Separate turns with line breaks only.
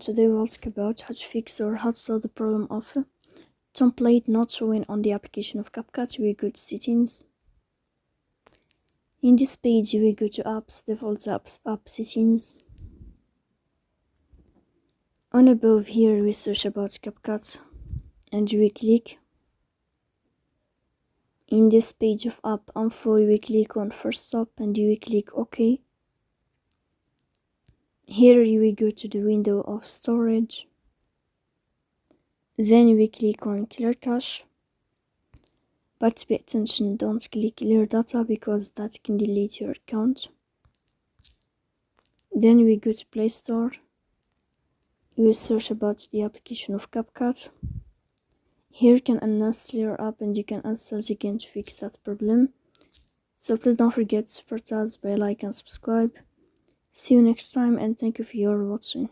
Today we'll talk about how to fix or how to solve the problem of template not showing on the application of CapCut. We go to settings. In this page we go to apps, default apps, app settings. On above here we search about CapCut and we click. In this page of app info we click on first stop and we click OK. Here we go to the window of storage. Then we click on clear cache. But pay attention, don't click clear data because that can delete your account. Then we go to Play Store. You will search about the application of CapCut. Here you can uninstall your app and you can install it again to fix that problem. So please don't forget to support us by like and subscribe. See you next time and thank you for your watching.